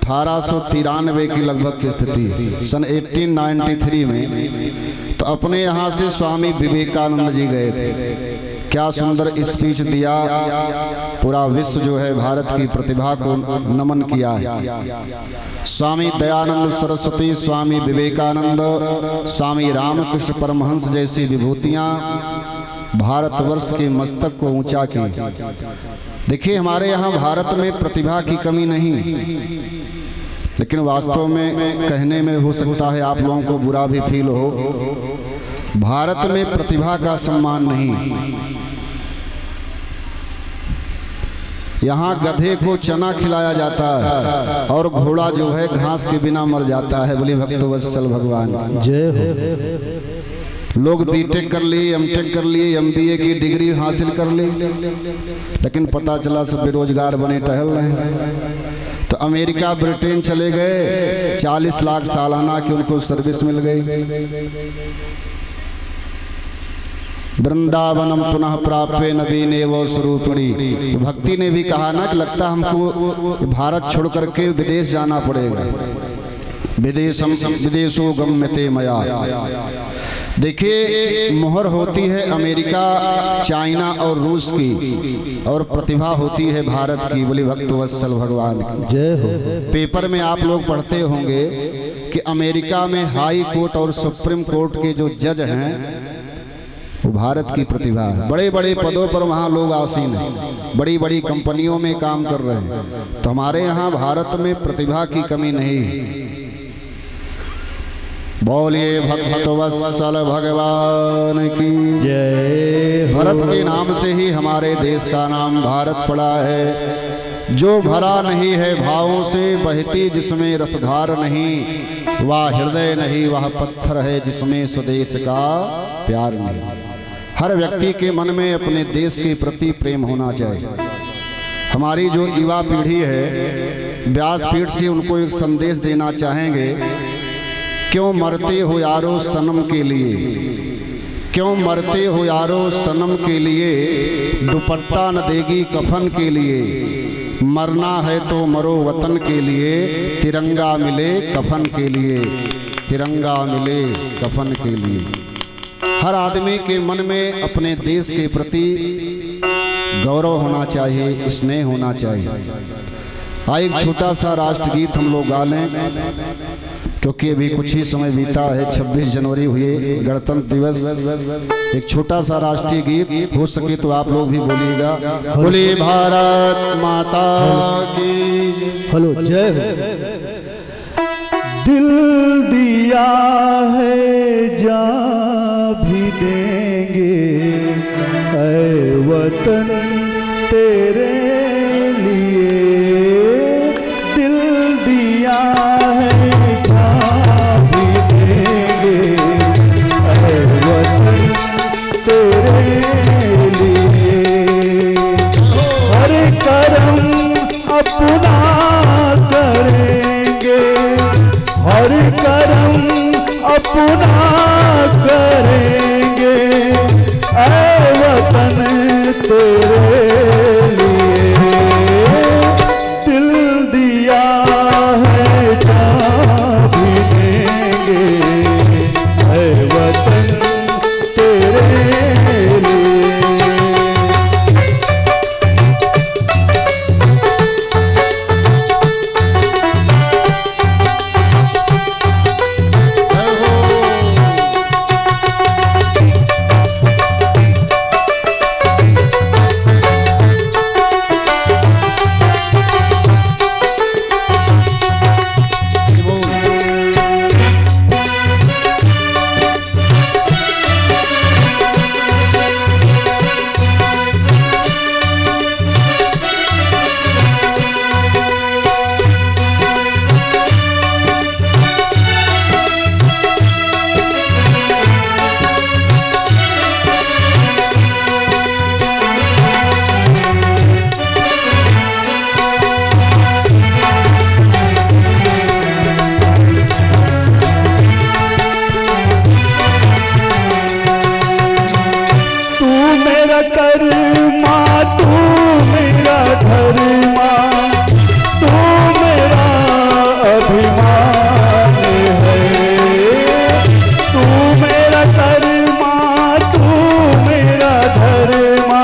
1893 की लगभग की स्थिति, सन 1893 में, तो अपने यहाँ से स्वामी विवेकानंद जी गए थे। क्या सुंदर स्पीच दिया, पूरा विश्व जो है भारत की प्रतिभा को नमन किया है। स्वामी दयानंद सरस्वती, स्वामी विवेकानंद, स्वामी रामकृष्ण परमहंस जैसी विभूतियाँ भारतवर्ष के मस्तक को ऊंचा की। देखिए, हमारे यहाँ भारत में प्रतिभा की कमी नहीं, लेकिन वास्तव में कहने में हो सकता है आप लोगों को बुरा भी फील हो, भारत में प्रतिभा का सम्मान नहीं। यहाँ गधे को चना खिलाया जाता है और घोड़ा जो है घास के बिना मर जाता है। बोले भक्त वत्सल भगवान जय हो। लोग बीटेक कर लिए, एमटेक कर लिए, एमबीए की डिग्री हासिल कर ली, लेकिन पता चला सब बेरोजगार बने टहल रहे हैं। तो अमेरिका ब्रिटेन चले गए, 40 लाख सालाना की उनको सर्विस मिल गई। वृंदावनम पुनः प्राप्य नवीने वो स्वरूपिणी। भक्ति ने भी कहा ना कि लगता हमको भारत छोड़ करके विदेश जाना पड़ेगा। विदेशो गम्यते मया। देखिए, मोहर होती है अमेरिका, चाइना और रूस की, और प्रतिभा होती है भारत की। बोले भक्तवत्सल भगवान की जय हो। पेपर में आप लोग पढ़ते होंगे कि अमेरिका में हाई कोर्ट और सुप्रीम कोर्ट के जो जज हैं वो भारत की प्रतिभा है। बड़े बड़े पदों पर वहाँ लोग आसीन हैं, बड़ी बड़ी कंपनियों में काम कर रहे हैं। तो हमारे यहाँ भारत में प्रतिभा की कमी नहीं है। बोलिए भक्तवत्सल भगवान की जय हो। भरत के नाम से ही हमारे देश का नाम भारत पड़ा है। जो भरा नहीं है भावों से, बहती जिसमें रसधार नहीं, वह हृदय नहीं, वह पत्थर है जिसमें स्वदेश का प्यार नहीं। हर व्यक्ति के मन में अपने देश के प्रति प्रेम होना चाहिए। हमारी जो युवा पीढ़ी है, व्यासपीठ से उनको एक संदेश देना चाहेंगे। क्यों मरते हो यारो सनम के लिए, क्यों मरते हो यारो सनम के लिए, दुपट्टा न देगी कफन के लिए। मरना है तो मरो वतन के लिए, तिरंगा मिले कफन के लिए, तिरंगा मिले कफन के लिए। हर आदमी के मन में अपने देश के प्रति गौरव होना चाहिए, स्नेह होना चाहिए। आइए एक छोटा सा राष्ट्रगीत हम लोग गा लें, क्योंकि अभी कुछ ही समय बीता है, 26 जनवरी हुए गणतंत्र दिवस। एक छोटा सा राष्ट्रीय गीत हो सके तो आप लोग भी बोलिएगा। बोलिए भारत माता की हेलो जय हो। दिल दिया है जा भी देंगे, ऐ वतन तेरे लिए। दिल दिया है जा भी देंगे, ऐ वतन तेरे लिए। हर करम अपना करेंगे, हर करम अपना करेंगे, ऐ वतन तेरे लिए। दिल दिया है जा भी देंगे, ऐ वतन तेरे लिए। कर्मा तू मेरा धर्मा, तू मेरा अभिमान है। तू मेरा कर्मा, तू मेरा धर्मा,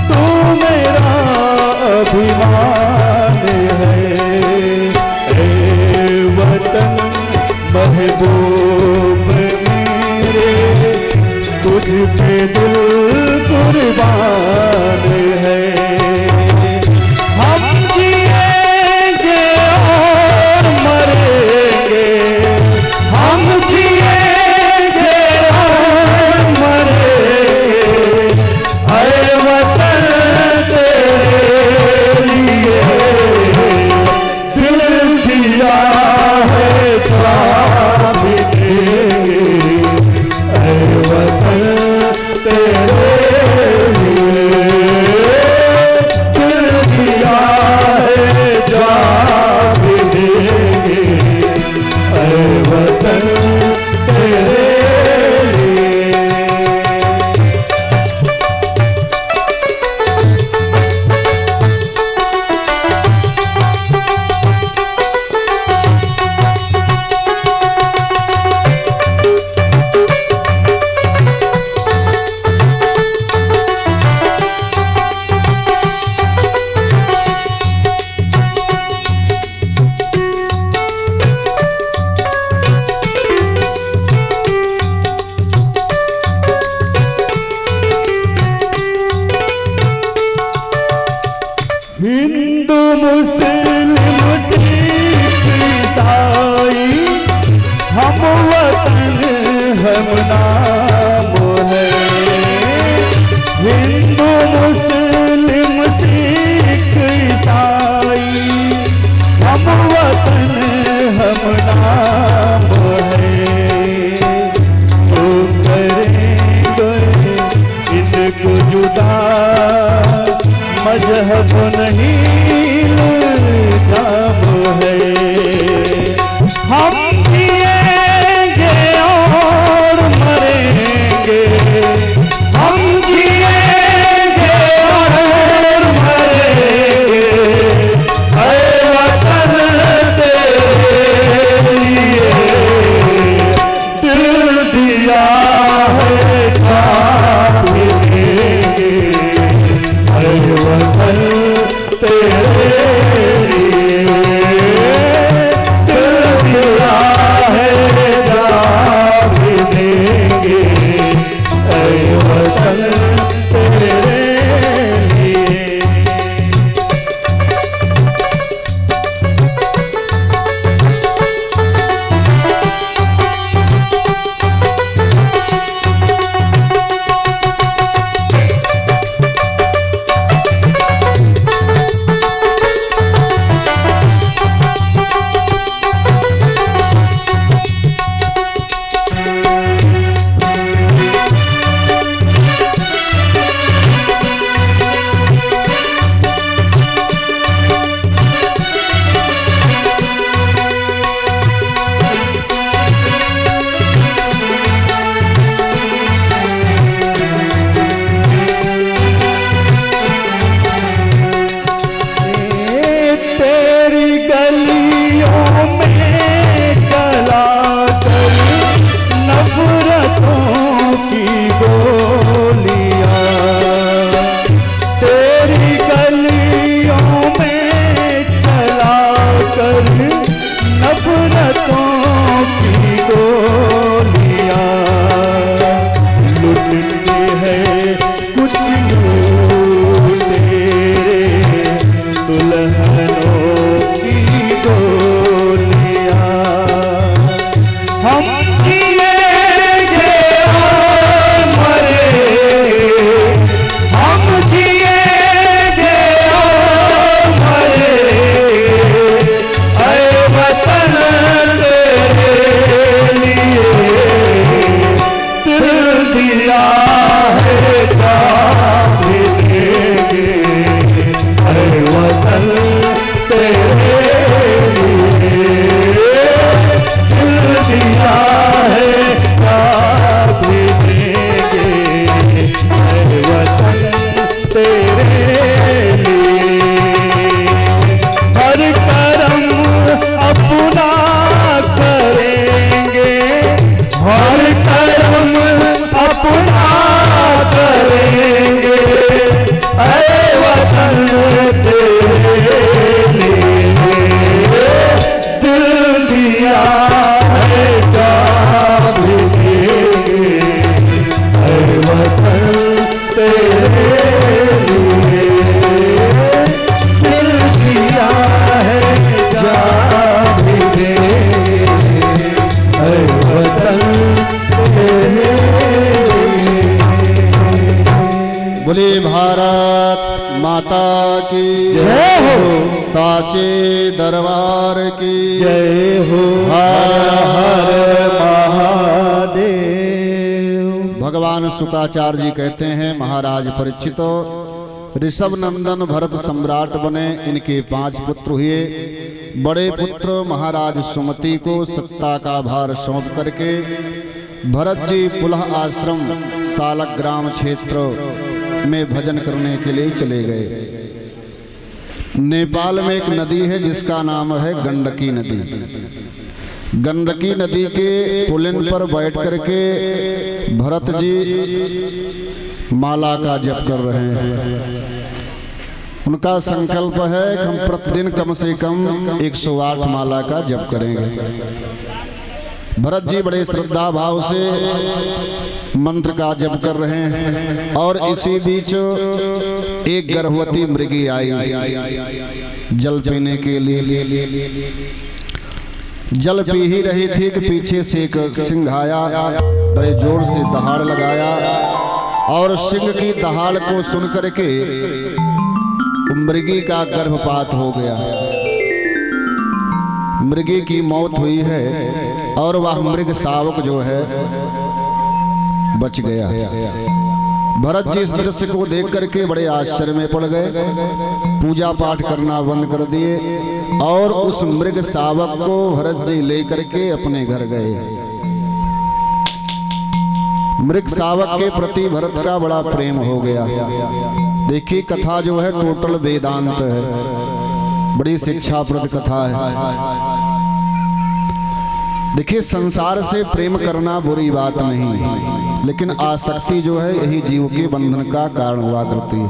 तू मेरा अभिमान है। ए वतन महबूब मेरे, तुझ पे दिल कुर्बान मजहब नहीं इल्जाम है। हम जिएंगे और मरेंगे, हम जिएंगे और मरेंगे, ऐ वतन तेरे लिए दिल दिया है जान भी देंगे, ऐ वतन तेरे लिए दिल दिया है जान भी देंगे, ऐ वतन तेरे लिए। तेरी गलियों में चलाकर नफरतों की गोलियां, तेरी गलियों में चलाकर नफरतों की गोलियां, लुटती है कुछ लूट तेरे दुल्हनों की डोलियां। हम जिएंगे और मरेंगे, हम जिएंगे और मरेंगे, ऐ वतन तेरे लिए दिल दिया है जान भी देंगे, ऐ वतन तेरे लिए दिल दिया है जान भी देंगे, ऐ वतन तेरे लिए। हर करम अपना करेंगे, हर करम अपना करेंगे, ऐ वतन तेरे लिए दिल दिया है जान भी देंगे, ऐ वतन तेरे लिए दिल दिया है जान भी देंगे, ऐ वतन तेरे लिए। बोले भारत माता की जय हो, साचे दरबार की जय हो, हर हर महादेव। भगवान शुकाचार्य जी कहते हैं, महाराज परीक्षित ऋषभ नंदन भरत सम्राट बने, इनके 5 पुत्र हुए। बड़े पुत्र महाराज सुमति को सत्ता का भार सौंप करके भरत जी पुलह आश्रम सालग्राम क्षेत्र में भजन करने के लिए चले गए। नेपाल में एक नदी है जिसका नाम है गंडकी नदी। गंडकी नदी के पुलिन पर बैठ करके भरत जी माला का जप कर रहे हैं। उनका संकल्प है कि हम प्रतिदिन कम से कम 108 माला का जप करेंगे। भरत जी बड़े श्रद्धा भाव से मंत्र का जप कर रहे हैं और इसी बीच एक गर्भवती मृगी आई जल पीने के लिए। जल पी ही रही थी कि पीछे से एक सिंह आया, बड़े जोर से दहाड़ लगाया और सिंह की दहाड़ को सुन करके मृगी का गर्भपात हो गया। मृगी की मौत हुई है और वह मृग शावक जो है बच गया। भरत जी इस दृश्य को देख करके बड़े आश्चर्य में पड़ गए, पूजा पाठ करना बंद कर दिए और उस मृग शावक को भरत जी लेकर के अपने घर गए। मृग शावक के प्रति भरत का बड़ा प्रेम हो गया। देखिए कथा जो है टोटल वेदांत है, बड़ी शिक्षाप्रद कथा है। देखिए संसार से प्रेम करना बुरी बात नहीं, लेकिन आसक्ति जो है यही जीव के बंधन का कारण हुआ करती है।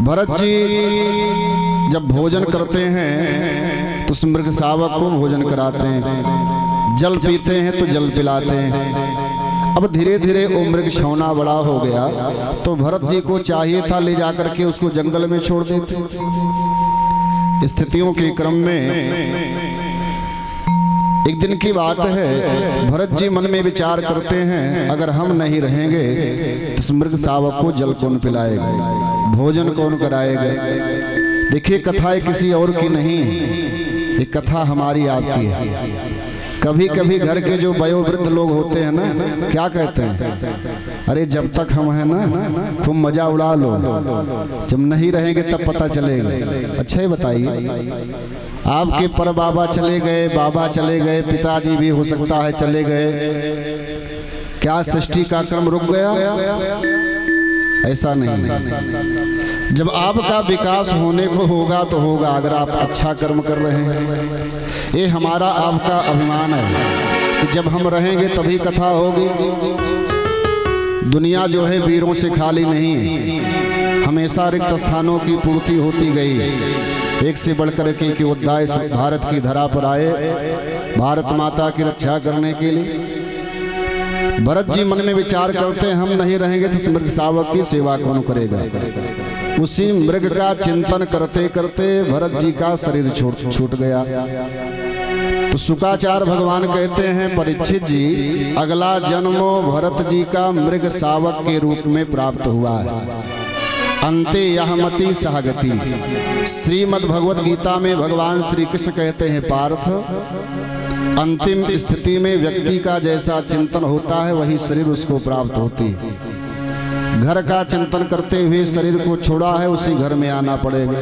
भरत जी जब भोजन करते हैं तो उस मृग शावक को भोजन कराते हैं, जल पीते हैं तो जल पिलाते हैं। अब धीरे धीरे वो मृग छौना बड़ा हो गया तो भरत जी को चाहिए था ले जाकर के उसको जंगल में छोड़ देते। स्थितियों के क्रम में एक दिन की बात है, भरत जी मन में विचार करते हैं अगर हम नहीं रहेंगे तो इस मृग शावक को जल कौन पिलाएगा, भोजन कौन कराएगा। देखिए कथा किसी और की नहीं, ये कथा हमारी आपकी है। कभी कभी घर के जो वयोवृद्ध लोग होते हैं ना, क्या कहते हैं, अरे जब तक हम हैं ना खूब मजा उड़ा लो, जब नहीं रहेंगे तब पता चलेगा। अच्छा ही बताइए, आपके पर बाबा चले गए, बाबा चले गए, पिताजी भी हो सकता है चले गए, क्या सृष्टि का क्रम रुक गया? ऐसा नहीं। जब आपका विकास होने को होगा तो होगा, अगर आप अच्छा कर्म कर रहे हैं। ये हमारा आपका अभिमान है कि जब हम रहेंगे तभी कथा होगी। दुनिया जो है वीरों से खाली नहीं है, हमेशा रिक्त स्थानों की पूर्ति होती गई। एक से बढ़कर के योद्धा इस भारत की धरा पर आए भारत माता की रक्षा करने के लिए। भरत जी मन में विचार करते हैं हम नहीं रहेंगे तो इस मृग शावक की सेवा कौन करेगा। उसी मृग का चिंतन करते करते भरत जी का शरीर छूट गया। तो शुकाचार्य भगवान कहते हैं परीक्षित जी, अगला जन्म भरत जी का मृग शावक के रूप में प्राप्त हुआ है। अंते यहमति सहगति। श्रीमद् भगवत गीता में भगवान श्री कृष्ण कहते हैं पार्थ, अंतिम स्थिति में व्यक्ति का जैसा चिंतन होता है वही शरीर उसको प्राप्त होती है। घर का चिंतन करते हुए शरीर को छोड़ा है, उसी घर में आना पड़ेगा।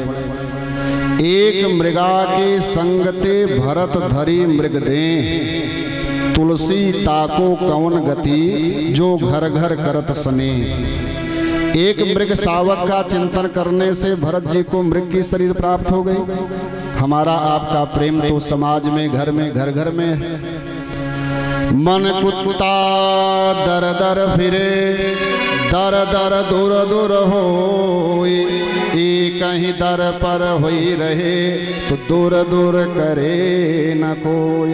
एक मृगा के संगते भरत धरी मृग दे, तुलसी ताको कवन गति जो घर घर करत सने। एक मृग शावक का चिंतन करने से भरत जी को मृग की शरीर प्राप्त हो गई। हमारा आपका प्रेम तो समाज में, घर में, घर घर में है। मन कुत्ता दर दर फिरे, दर दर दूर दूर हो, कहीं दर पर होई रहे तो दूर दूर करे न कोई।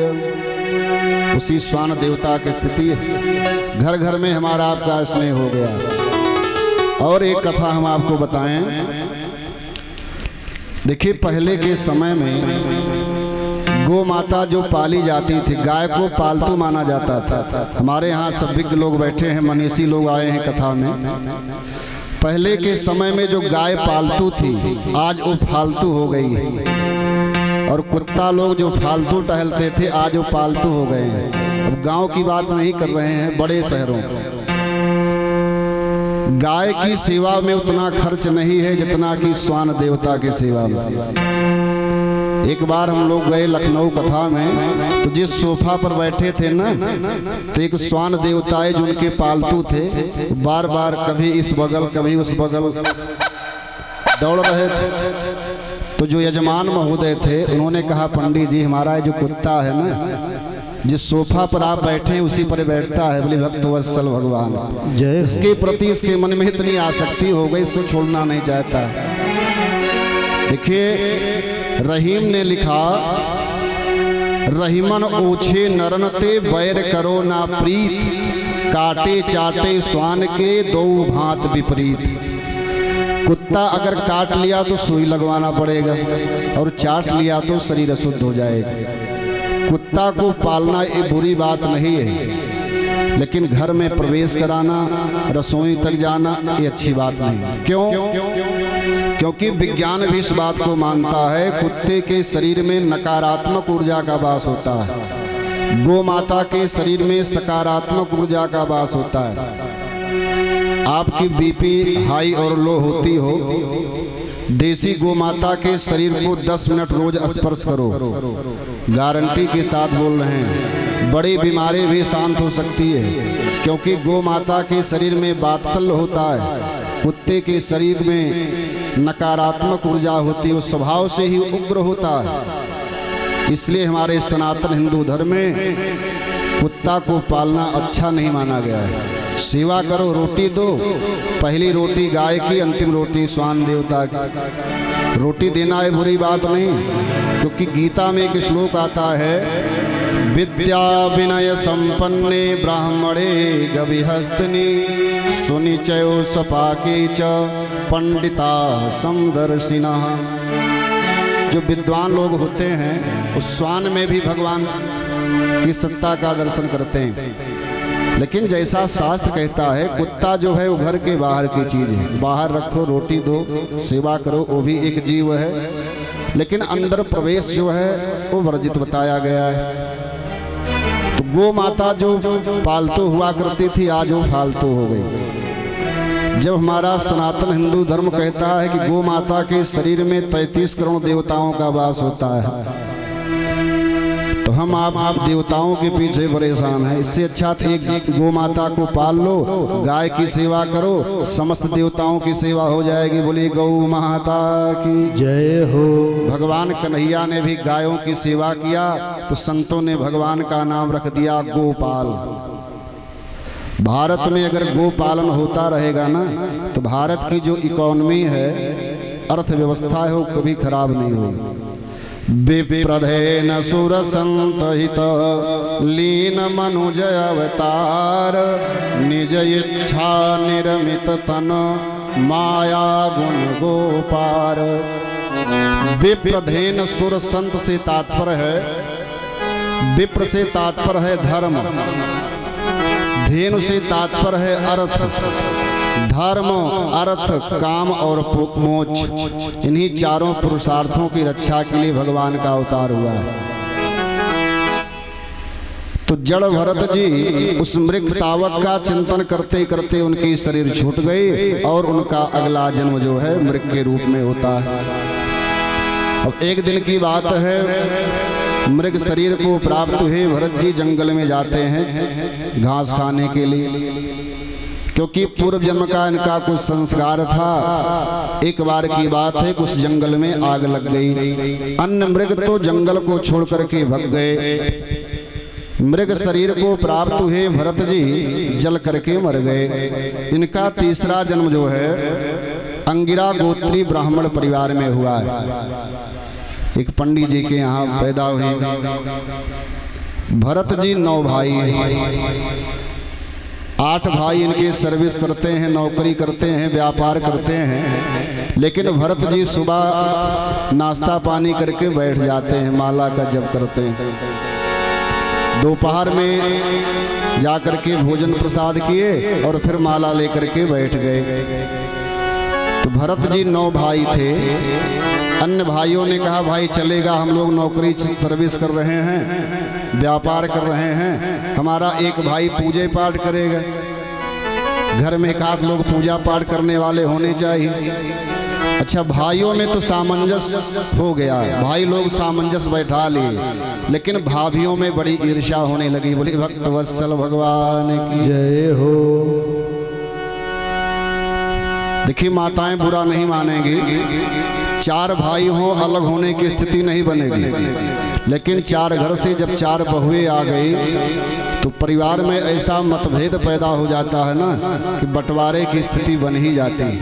उसी स्वान देवता की स्थिति है। घर घर में हमारा आपका स्नेह हो गया। और एक कथा हम आपको बताएं। देखिए पहले के समय में गौ माता जो पाली जाती थी, गाय को पालतू माना जाता था। हमारे यहाँ सभी लोग बैठे हैं, मनीषी लोग आए हैं कथा में। पहले के समय में जो गाय पालतू थी आज वो फालतू हो गई है, और कुत्ता लोग जो फालतू टहलते थे आज वो पालतू हो गए हैं। अब गांव की बात नहीं कर रहे हैं, बड़े शहरों की। गाय की सेवा में उतना खर्च नहीं है जितना कि स्वान देवता की सेवा में। एक बार हम लोग गए लखनऊ कथा में, तो जिस सोफा पर बैठे थे ना, तो एक स्वान देवताएं जो उनके पालतू थे, बार बार कभी इस बगल कभी उस बगल दौड़ रहे थे। तो जो यजमान महोदय थे उन्होंने कहा, पंडित जी हमारा जो कुत्ता है ना, जिस सोफा पर आप बैठे हैं उसी पर बैठता है। बोले भक्त वत्सल भगवान, इसके प्रति इसके मन में इतनी आसक्ति हो गई, इसको छोड़ना नहीं चाहता। देखिए रहीम ने लिखा, रहीमन ओछे नरन ते बैर करो ना प्रीत, काटे चाटे स्वान के दो भांत विपरीत। कुत्ता अगर काट लिया तो सुई लगवाना पड़ेगा, और चाट लिया तो शरीर अशुद्ध हो जाएगा। कुत्ता को पालना ये बुरी बात नहीं है, लेकिन घर में प्रवेश कराना, रसोई तक जाना, ये अच्छी बात नहीं। क्यों? क्योंकि विज्ञान भी इस बात को मानता है, कुत्ते के शरीर में नकारात्मक ऊर्जा का वास होता है, गौ माता के शरीर में सकारात्मक ऊर्जा का वास होता है। आपकी बीपी हाई और लो होती हो, देसी गौ माता के शरीर को 10 मिनट रोज स्पर्श करो। गारंटी के साथ बोल रहे हैं, बड़ी बीमारी भी शांत हो सकती है, क्योंकि गौ माता के शरीर में वात्सल्य होता है। कुत्ते के शरीर में नकारात्मक ऊर्जा होती है, वो स्वभाव से ही उग्र होता है। इसलिए हमारे सनातन हिंदू धर्म में कुत्ता को पालना अच्छा नहीं माना गया है। सेवा करो, रोटी दो, पहली रोटी गाय की, अंतिम रोटी स्वान देवता की। रोटी देना है बुरी बात नहीं, क्योंकि गीता में एक श्लोक आता है, विद्या विनय संपन्ने ब्राह्मणे गविहस्तनी सुनिचयो सपाके च पंडिता समदर्शिनः। जो विद्वान लोग होते हैं उस स्वान में भी भगवान की सत्ता का दर्शन करते हैं। लेकिन जैसा शास्त्र कहता है, कुत्ता जो है वो घर के बाहर की चीज है, बाहर रखो, रोटी दो, सेवा करो, वो भी एक जीव है। लेकिन अंदर प्रवेश जो है वो वर्जित बताया गया है। तो गौ माता जो पालतू हुआ करती थी, आज वो फालतू हो गई। जब हमारा सनातन हिंदू धर्म कहता है कि गौ माता के शरीर में 33 करोड़ देवताओं का वास होता है, तो हम आप देवताओं के पीछे परेशान हैं। इससे अच्छा एक गौ माता को पाल लो, गाय की सेवा करो, समस्त देवताओं की सेवा हो जाएगी। बोलिए गौ माता की जय हो। भगवान कन्हैया ने भी गायों की सेवा किया, तो संतों ने भगवान का नाम रख दिया गोपाल। भारत में अगर गो पालन होता रहेगा ना, तो भारत की जो इकोनॉमी है, अर्थव्यवस्था है, वो कभी खराब नहीं होगी। विप्रधेन सुर संतहित लीन मनुज अवतार, निज इच्छा निर्मित तन माया गुण गोपार। विप्रधेन सुर संत से तात्पर्य है, विप्र से तात्पर्य है धर्म, धेनु से तात्पर्य है अर्थ। धर्म, अर्थ, काम और मोक्ष, इन्हीं चारों पुरुषार्थों की रक्षा के लिए भगवान का अवतार हुआ है। तो जड़ भरत जी उस मृग शावक का चिंतन करते करते उनकी शरीर छूट गई और उनका अगला जन्म जो है मृग के रूप में होता है। अब एक दिन की बात है, मृग शरीर को प्राप्त हुए भरत जी जंगल में जाते हैं घास खाने के लिए, क्योंकि पूर्व जन्म का इनका कुछ संस्कार था। एक बार की बात है, कुछ जंगल में आग लग गई, अन्य मृग तो जंगल को छोड़ करके भग गए। मृग शरीर को प्राप्त हुए भरत जी जल करके मर गए। इनका तीसरा जन्म जो है अंगिरा गोत्री ब्राह्मण परिवार में हुआ है। एक पंडित जी के यहाँ पैदा हुए। भरत जी 9 भाई, 8 भाई इनके सर्विस करते हैं, नौकरी करते हैं, व्यापार करते हैं। लेकिन भरत जी सुबह नाश्ता पानी करके बैठ जाते हैं, माला का जप करते हैं। दोपहर में जाकर के भोजन प्रसाद किए और फिर माला लेकर के बैठ गए। तो भरत जी 9 भाई थे। अन्य भाइयों ने कहा, भाई चलेगा, हम लोग नौकरी सर्विस कर रहे हैं, व्यापार कर रहे हैं, हमारा एक भाई पूजा पाठ करेगा। घर में 1 लोग पूजा पाठ करने वाले होने चाहिए। अच्छा, भाइयों में तो सामंजस्य हो गया, भाई लोग सामंजस्य बैठा लिए, लेकिन भाभियों में बड़ी ईर्ष्या होने लगी। बोली भक्त वत्सल भगवान की जय हो। देखिए, माताएं बुरा नहीं मानेंगी, 4 भाई हों अलग होने की स्थिति नहीं बनेगी। लेकिन 4 घर से जब 4 बहुएं आ गई तो परिवार में ऐसा मतभेद पैदा हो जाता है ना कि बंटवारे की स्थिति बन ही जाती है।